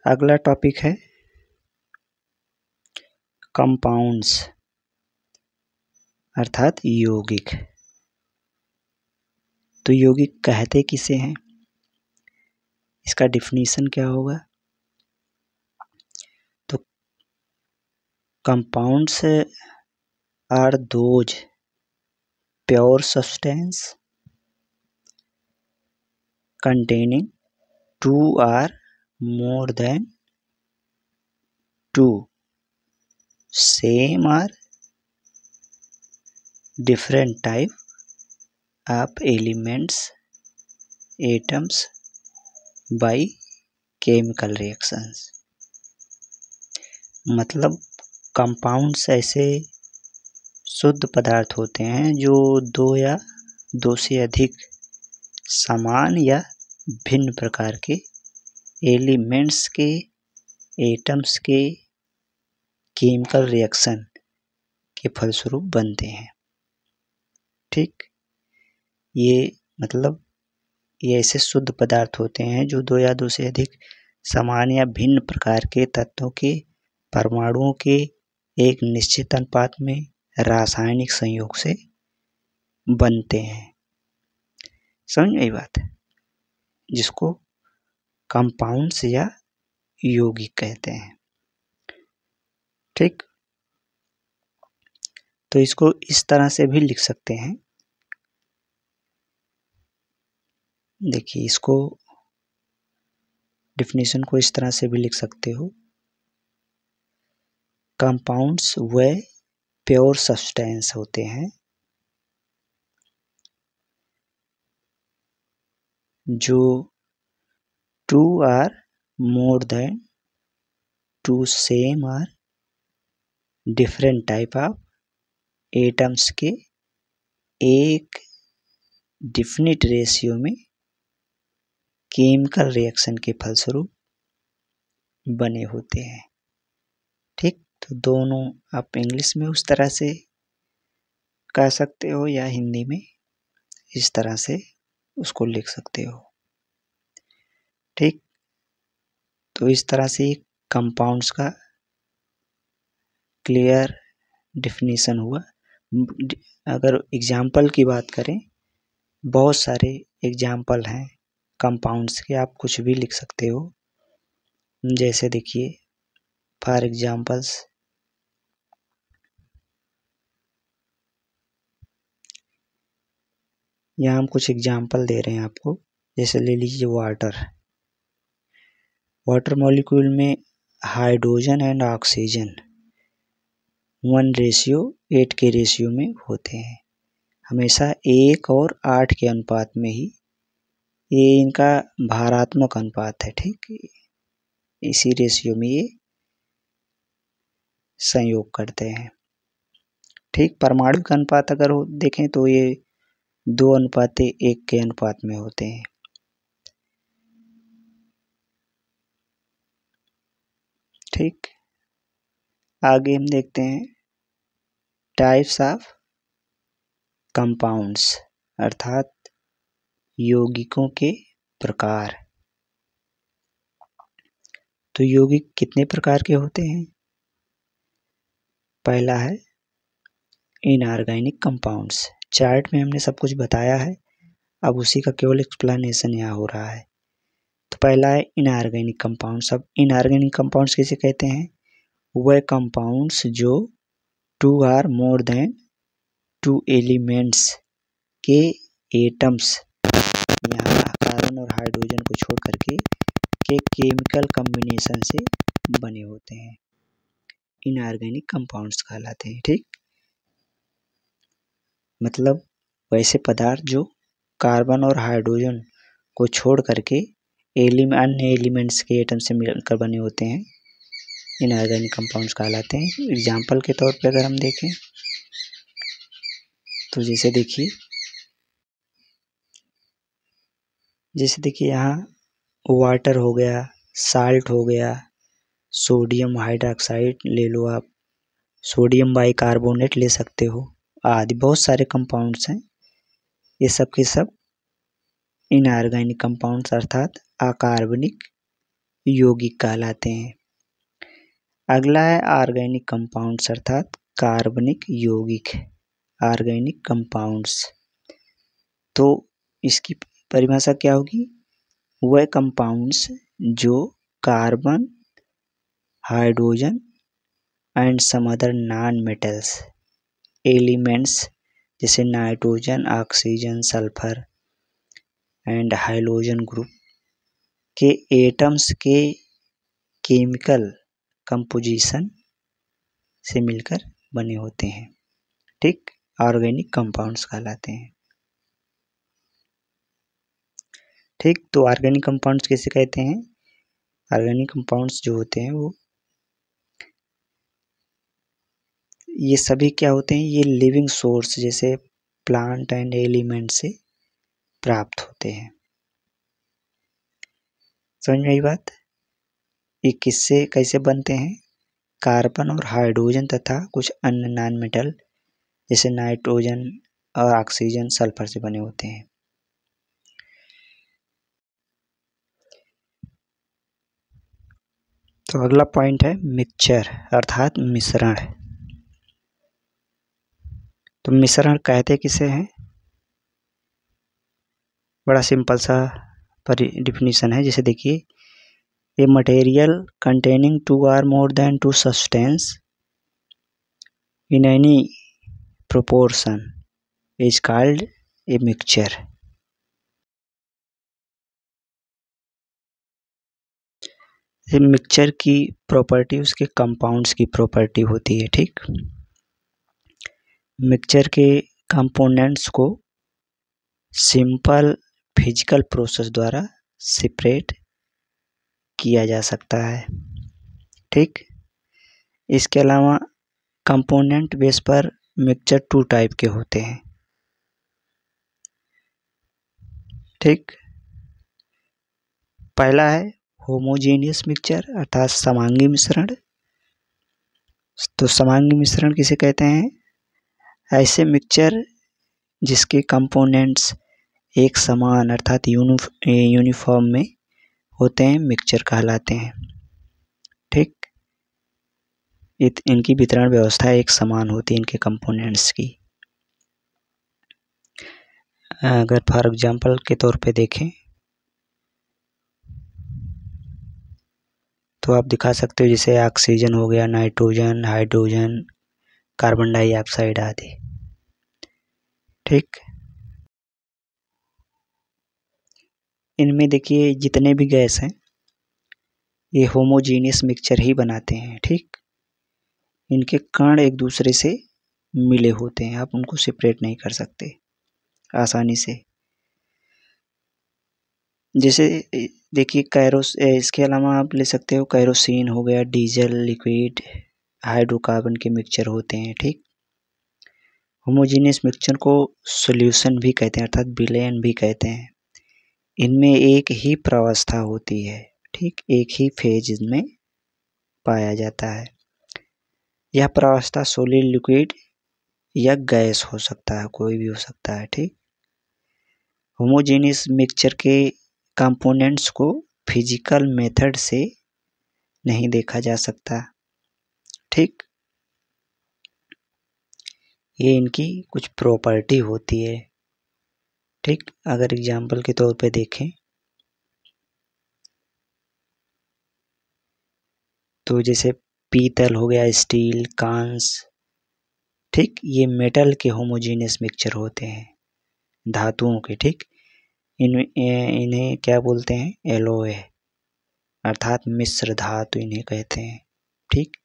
अगला टॉपिक है कंपाउंड्स अर्थात यौगिक। तो यौगिक कहते किसे हैं, इसका डिफिनीशन क्या होगा। तो compounds are those pure substance containing two or more than two same or different type of elements atoms by chemical reactions। मतलब कंपाउंड्स ऐसे शुद्ध पदार्थ होते हैं जो दो या दो से अधिक समान या भिन्न प्रकार के एलिमेंट्स के एटम्स के केमिकल रिएक्शन के फलस्वरूप बनते हैं। ठीक, ये मतलब ये ऐसे शुद्ध पदार्थ होते हैं जो दो या दो से अधिक समान या भिन्न प्रकार के तत्वों के परमाणुओं के एक निश्चित अनुपात में रासायनिक संयोग से बनते हैं। समझ में आई बात, जिसको कंपाउंड्स या यौगिक कहते हैं। ठीक, तो इसको इस तरह से भी लिख सकते हैं। देखिए, इसको डिफिनीशन को इस तरह से भी लिख सकते हो। कंपाउंड्स वे प्योर सब्सटेंस होते हैं जो two or more than two same or different type of atoms के एक डिफिनिट रेशियो में केमिकल रिएक्शन के फलस्वरूप बने होते हैं। ठीक, तो दोनों आप इंग्लिश में उस तरह से कह सकते हो या हिंदी में इस तरह से उसको लिख सकते हो। ठीक, तो इस तरह से कंपाउंड्स का क्लियर डिफिनीशन हुआ। अगर एग्जाम्पल की बात करें, बहुत सारे एग्जाम्पल हैं कंपाउंड्स के, आप कुछ भी लिख सकते हो। जैसे देखिए, फॉर एग्जाम्पल्स यहाँ हम कुछ एग्जाम्पल दे रहे हैं आपको। जैसे ले लीजिए वाटर मॉलिक्यूल में हाइड्रोजन एंड ऑक्सीजन 1:8 के रेशियो में होते हैं। हमेशा 1 और 8 के अनुपात में ही ये इनका भारात्मक अनुपात है। ठीक, इसी रेशियो में ये संयोग करते हैं। ठीक, परमाणु अनुपात अगर देखें तो ये 2:1 के अनुपात में होते हैं। ठीक, आगे हम देखते हैं टाइप्स ऑफ कंपाउंड्स अर्थात यौगिकों के प्रकार। तो यौगिक कितने प्रकार के होते हैं। पहला है इनऑर्गेनिक कंपाउंड्स। चार्ट में हमने सब कुछ बताया है, अब उसी का केवल एक्सप्लेनेशन यहाँ हो रहा है। तो पहला है इनऑर्गेनिक कंपाउंड्स। अब इनऑर्गेनिक कंपाउंड्स किसे कहते हैं, वह कंपाउंड्स जो 2 or more than 2 एलिमेंट्स के एटम्स, यहाँ कार्बन और हाइड्रोजन को छोड़ करके के केमिकल कॉम्बिनेशन से बने होते हैं, इनऑर्गेनिक कंपाउंड्स कहलाते हैं। ठीक, मतलब वैसे पदार्थ जो कार्बन और हाइड्रोजन को छोड़ करके अन्य एलिमेंट्स के एटम से मिलकर बने होते हैं, इनऑर्गेनिक कंपाउंड्स कहलाते हैं। एग्जाम्पल के तौर पे अगर हम देखें तो जैसे देखिए यहाँ वाटर हो गया, साल्ट हो गया, सोडियम हाइड्रोक्साइड ले लो आप, सोडियम बाइकार्बोनेट ले सकते हो, आदि बहुत सारे कंपाउंड्स हैं। ये सब के सब इनऑर्गेनिक कंपाउंड्स अर्थात अकार्बनिक यौगिक कहलाते हैं। अगला है ऑर्गेनिक कंपाउंड्स अर्थात कार्बनिक यौगिक, ऑर्गेनिक कंपाउंड्स। तो इसकी परिभाषा क्या होगी? वह कंपाउंड्स जो carbon, hydrogen and some other non metals elements जैसे nitrogen, oxygen, sulphur and hydrogen group के एटम्स के केमिकल कंपोजिशन से मिलकर बने होते हैं, ठीक, ऑर्गेनिक कंपाउंड्स कहलाते हैं। ठीक, तो ऑर्गेनिक कंपाउंड्स किसे कहते हैं? ऑर्गेनिक कंपाउंड्स जो होते हैं वो ये सभी क्या होते हैं? ये लिविंग सोर्स जैसे प्लांट एंड एलिमेंट से प्राप्त होते हैं। समझ में आई बात? ये किससे कैसे बनते हैं? कार्बन और हाइड्रोजन तथा कुछ अन्य नॉन मेटल जैसे नाइट्रोजन और ऑक्सीजन, सल्फर से बने होते हैं। तो अगला पॉइंट है मिक्सचर अर्थात मिश्रण। तो मिश्रण कहते किसे हैं? बड़ा सिंपल सा डिफिनीशन है। जैसे देखिए, a material containing 2 or more than 2 substance in any proportion is called a mixture। Mixture की प्रॉपर्टी उसके कंपाउंड्स की प्रॉपर्टी होती है, ठीक। मिक्सचर के कंपोनेंट्स को सिंपल फिजिकल प्रोसेस द्वारा सेपरेट किया जा सकता है, ठीक। इसके अलावा कंपोनेंट बेस पर मिक्सचर 2 टाइप के होते हैं, ठीक। पहला है होमोजेनियस मिक्सचर अर्थात समांगी मिश्रण। तो समांगी मिश्रण किसे कहते हैं? ऐसे मिक्सचर जिसके कंपोनेंट्स एक समान अर्थात यूनिफॉर्म में होते हैं मिक्सचर कहलाते हैं, ठीक। इनकी वितरण व्यवस्था एक समान होती है इनके कंपोनेंट्स की। अगर फॉर एग्जांपल के तौर पे देखें तो आप दिखा सकते हो, जैसे ऑक्सीजन हो गया, नाइट्रोजन, हाइड्रोजन, कार्बन डाइऑक्साइड आदि, ठीक। इनमें देखिए जितने भी गैस हैं ये होमोजीनियस मिक्सचर ही बनाते हैं, ठीक। इनके कण एक दूसरे से मिले होते हैं, आप उनको सेपरेट नहीं कर सकते आसानी से। जैसे देखिए इसके अलावा आप ले सकते हो कैरोसिन हो गया, डीजल, लिक्विड, हाइड्रोकार्बन के मिक्सचर होते हैं, ठीक। होमोजीनियस मिक्सचर को सॉल्यूशन भी कहते हैं अर्थात विलयन भी कहते हैं। इनमें एक ही प्रावस्था होती है, ठीक, एक ही फेज इनमें पाया जाता है। यह प्रावस्था सॉलिड, लिक्विड या गैस हो सकता है, कोई भी हो सकता है, ठीक। होमोजेनियस मिक्सचर के कंपोनेंट्स को फिजिकल मेथड से नहीं देखा जा सकता, ठीक। ये इनकी कुछ प्रॉपर्टी होती है, ठीक। अगर एग्जाम्पल के तौर पे देखें तो जैसे पीतल हो गया, स्टील, कांस, ठीक, ये मेटल के होमोजेनियस मिक्सचर होते हैं, धातुओं के, ठीक। इन्हें क्या बोलते हैं? एलॉय अर्थात मिश्र धातु इन्हें कहते हैं, ठीक।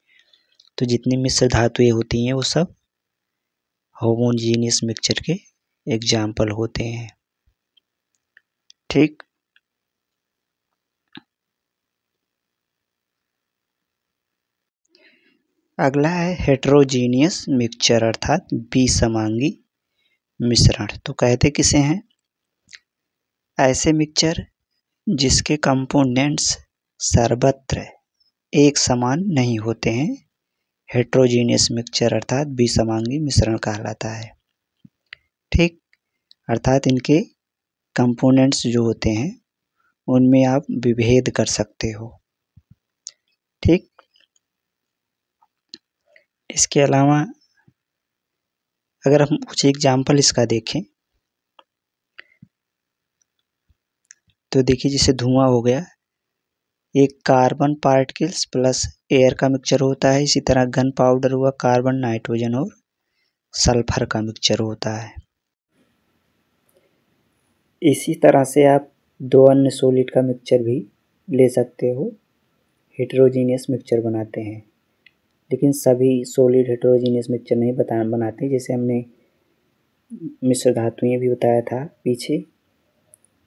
तो जितनी मिश्र धातुएं होती हैं वो सब होमोजेनियस मिक्सचर के एग्जाम्पल होते हैं, ठीक। अगला है हेट्रोजीनियस मिक्सचर अर्थात विसमांगी मिश्रण। तो कहते किसे हैं? ऐसे मिक्सचर जिसके कंपोनेंट्स सर्वत्र एक समान नहीं होते हैं हेट्रोजीनियस मिक्सचर अर्थात विसमांगी मिश्रण कहलाता है, ठीक। अर्थात इनके कंपोनेंट्स जो होते हैं उनमें आप विभेद कर सकते हो, इसके अलावा अगर हम कुछ एग्जाम्पल इसका देखें तो देखिए, जैसे धुआं हो गया, एक कार्बन पार्टिकल्स प्लस एयर का मिक्सचर होता है। इसी तरह गन पाउडर हुआ, कार्बन, नाइट्रोजन और सल्फर का मिक्सचर होता है। इसी तरह से आप दो अन्य सॉलिड का मिक्सचर भी ले सकते हो, हेटेरोजीनियस मिक्सचर बनाते हैं। लेकिन सभी सॉलिड हेटेरोजीनियस मिक्सचर नहीं बनाते। जैसे हमने मिश्र धातुएं भी बताया था पीछे,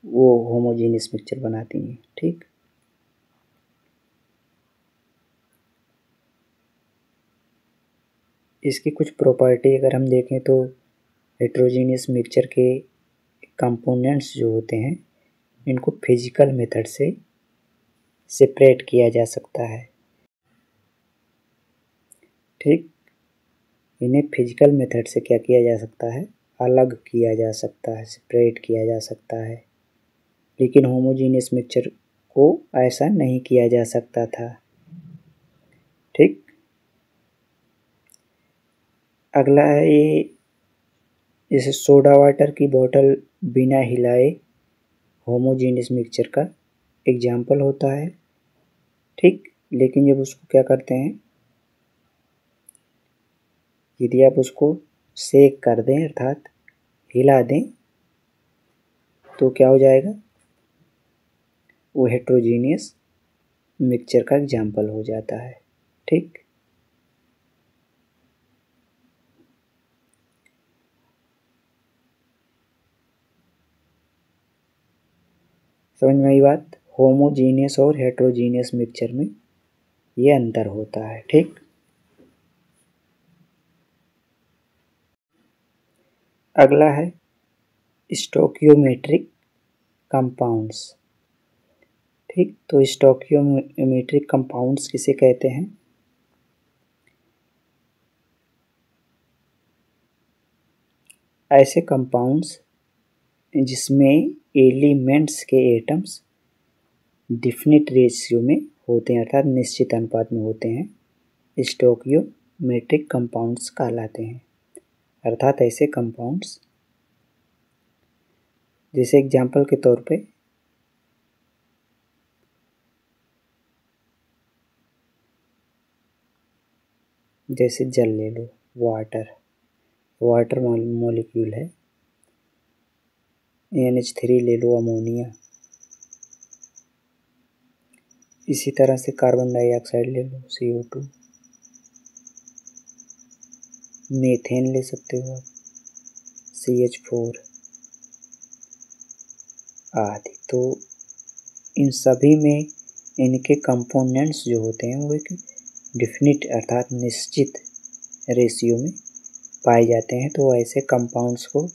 वो होमोजीनियस मिक्सचर बनाती हैं। ठीक, इसकी कुछ प्रॉपर्टी अगर हम देखें तो हेटेरोजीनियस मिक्सचर के कंपोनेंट्स जो होते हैं, इनको फिजिकल मेथड से सेपरेट किया जा सकता है। ठीक, इन्हें फिजिकल मेथड से क्या किया जा सकता है, अलग किया जा सकता है, सेपरेट किया जा सकता है। लेकिन होमोजीनियस मिक्सचर को ऐसा नहीं किया जा सकता था। ठीक, अगला है ये, जैसे सोडा वाटर की बोतल बिना हिलाए होमोजीनियस मिक्सचर का एग्जाम्पल होता है। ठीक, लेकिन जब उसको क्या करते हैं, यदि आप उसको सेक कर दें अर्थात हिला दें तो क्या हो जाएगा, वो हेटेरोजीनियस मिक्सचर का एग्जाम्पल हो जाता है। ठीक, समझ में आई बात। होमोजीनियस और हेटेरोजीनियस मिक्सचर में ये अंतर होता है। ठीक, अगला है स्टोकियोमेट्रिक कंपाउंड्स। ठीक, तो स्टोकियोमेट्रिक कंपाउंड्स किसे कहते हैं, ऐसे कंपाउंड्स जिसमें एलिमेंट्स के एटम्स डिफिनिट रेशियो में होते हैं, अर्थात निश्चित अनुपात में होते हैं, स्टोकियोमेट्रिक कंपाउंड्स कहलाते हैं। अर्थात ऐसे कंपाउंड्स, जैसे एग्जाम्पल के तौर पे जैसे जल ले लो, वाटर मॉलिक्यूल है, NH3 ले लो, अमोनिया। इसी तरह से कार्बन डाइऑक्साइड ले लो, CO2, मीथेन ले सकते हो आप, CH4 आदि। तो इन सभी में इनके कंपोनेंट्स जो होते हैं वो एक डिफिनिट अर्थात निश्चित रेशियो में पाए जाते हैं। तो ऐसे कंपाउंड्स को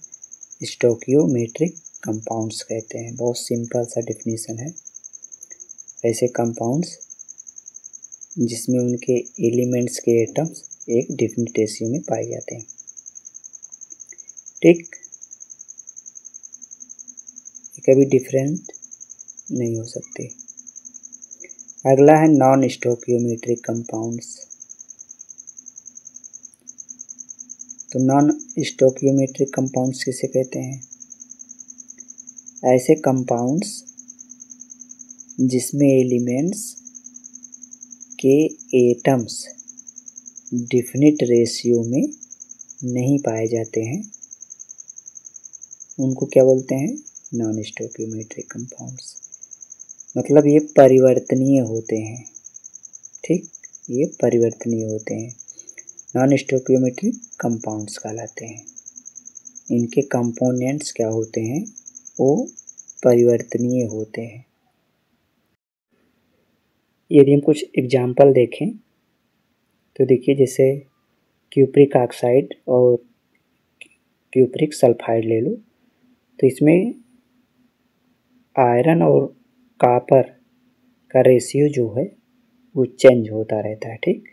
स्टोकियोमेट्रिक कंपाउंड्स कहते हैं। बहुत सिंपल सा डिफिनीशन है। ऐसे कंपाउंड्स जिसमें उनके एलिमेंट्स के एटम्स एक डिफिनिट रेशियो में पाए जाते हैं। ठीक, कभी डिफरेंट नहीं हो सकते। अगला है नॉन स्टोकियोमेट्रिक कंपाउंड्स। तो नॉन स्टोकियोमेट्रिक कंपाउंड्स किसे कहते हैं, ऐसे कंपाउंड्स जिसमें एलिमेंट्स के एटम्स डिफिनिट रेशियो में नहीं पाए जाते हैं, उनको क्या बोलते हैं, नॉन स्टोकियोमेट्रिक कंपाउंड्स। मतलब ये परिवर्तनीय होते हैं। ठीक, ये परिवर्तनीय होते हैं, नॉन स्टोकियोमेट्रिक कंपाउंड्स कहलाते हैं। इनके कंपोनेंट्स क्या होते हैं, वो परिवर्तनीय होते हैं। यदि हम कुछ एग्जाम्पल देखें तो देखिए, जैसे क्यूप्रिक ऑक्साइड और क्यूप्रिक सल्फाइड ले लो, तो इसमें आयरन और कॉपर का रेशियो जो है वो चेंज होता रहता है। ठीक,